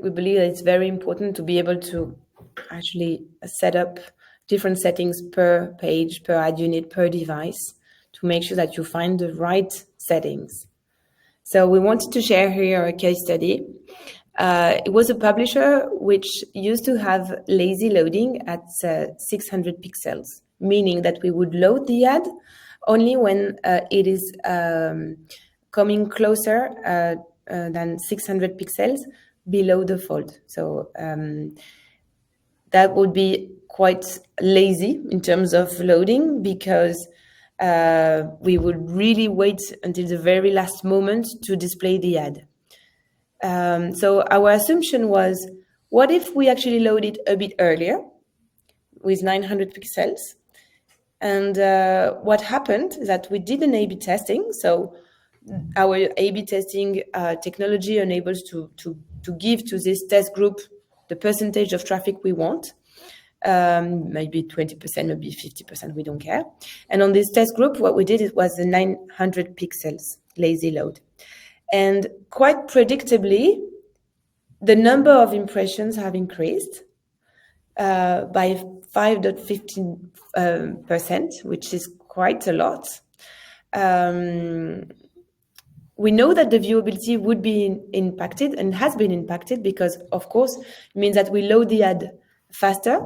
we believe that it's very important to be able to actually set up different settings per page, per ad unit, per device to make sure that you find the right settings. So we wanted to share here a case study. It was a publisher which used to have lazy loading at 600 pixels, meaning that we would load the ad only when it is coming closer than 600 pixels below the fold. So that would be quite lazy in terms of loading, because we would really wait until the very last moment to display the ad. So our assumption was, what if we actually load it a bit earlier with 900 pixels? And what happened is that we did an A/B testing. So our A/B testing technology enables to give to this test group the percentage of traffic we want. Maybe 20%, maybe 50%, we don't care. And on this test group, what we did was the 900 pixels lazy load. And quite predictably, the number of impressions have increased by 5.15%, which is quite a lot. We know that the viewability would be impacted and has been impacted because, of course, it means that we load the ad faster,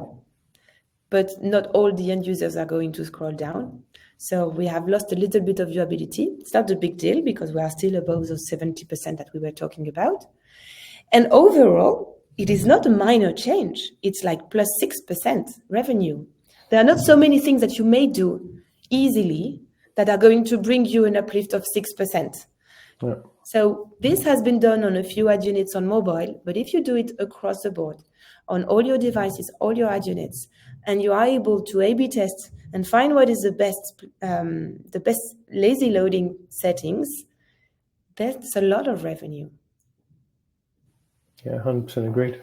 but not all the end users are going to scroll down. So we have lost a little bit of viewability. It's not a big deal because we are still above those 70% that we were talking about. And overall, it is not a minor change. It's like plus 6% revenue. There are not so many things that you may do easily that are going to bring you an uplift of 6%. Yeah. So this has been done on a few ad units on mobile, but if you do it across the board, on all your devices, all your ad units, and you are able to A/B test and find what is the best lazy loading settings, that's a lot of revenue. Yeah, 100% agreed.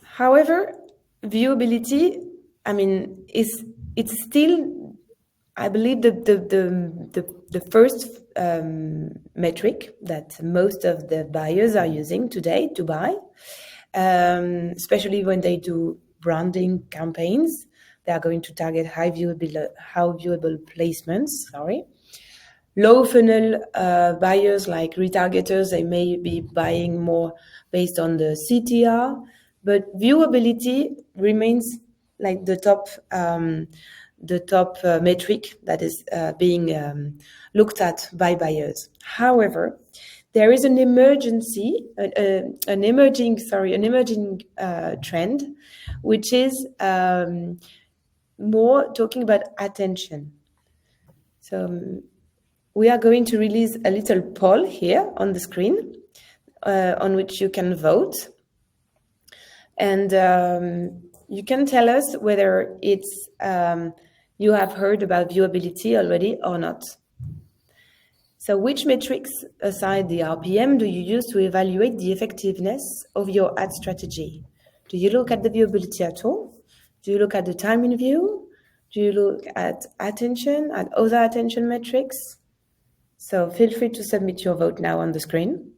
However, viewability, it's still, I believe, the first metric that most of the buyers are using today to buy, especially when they do branding campaigns. They are going to target high viewable placements. Low funnel buyers like retargeters, they may be buying more based on the CTR, but viewability remains like the top metric that is being looked at by buyers. However, there is an emerging trend, which is more talking about attention. So we are going to release a little poll here on the screen on which you can vote. And you can tell us whether it's you have heard about viewability already or not. So which metrics, aside the RPM, do you use to evaluate the effectiveness of your ad strategy? Do you look at the viewability at all? Do you look at the time in view? Do you look at attention, at other attention metrics? So feel free to submit your vote now on the screen.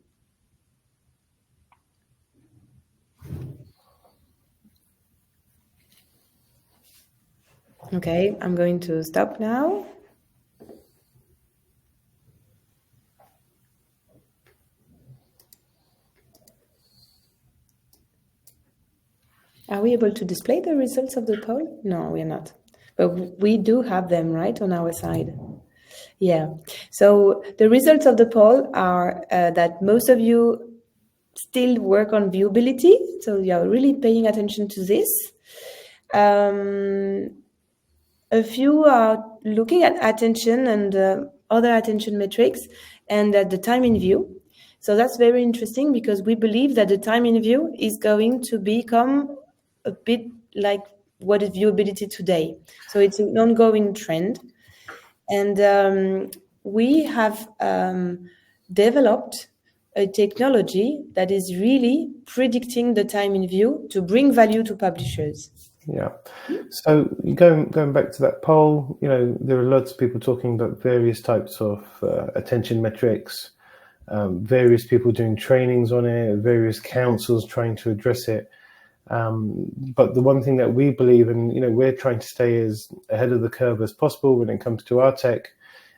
Okay, I'm going to stop now. Are we able to display the results of the poll? No, we are not. But we do have them, right, on our side. Yeah. So the results of the poll are that most of you still work on viewability. So you're really paying attention to this. A few are looking at attention and other attention metrics and at the time in view. So that's very interesting because we believe that the time in view is going to become a bit like what is viewability today. So it's an ongoing trend. And we have developed a technology that is really predicting the time in view to bring value to publishers. Yeah. So going back to that poll, there are lots of people talking about various types of attention metrics. various people doing trainings on it, various councils trying to address it. But the one thing that we believe, and we're trying to stay as ahead of the curve as possible when it comes to our tech,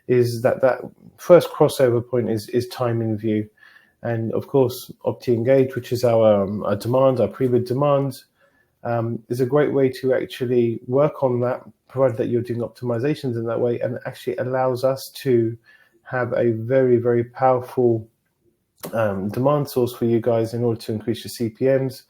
is that first crossover point is time in view. And of course, Opti Engage, which is our demand, our pre-bid demand, is a great way to actually work on that, provided that you're doing optimizations in that way, and actually allows us to have a very, very powerful demand source for you guys in order to increase your CPMs,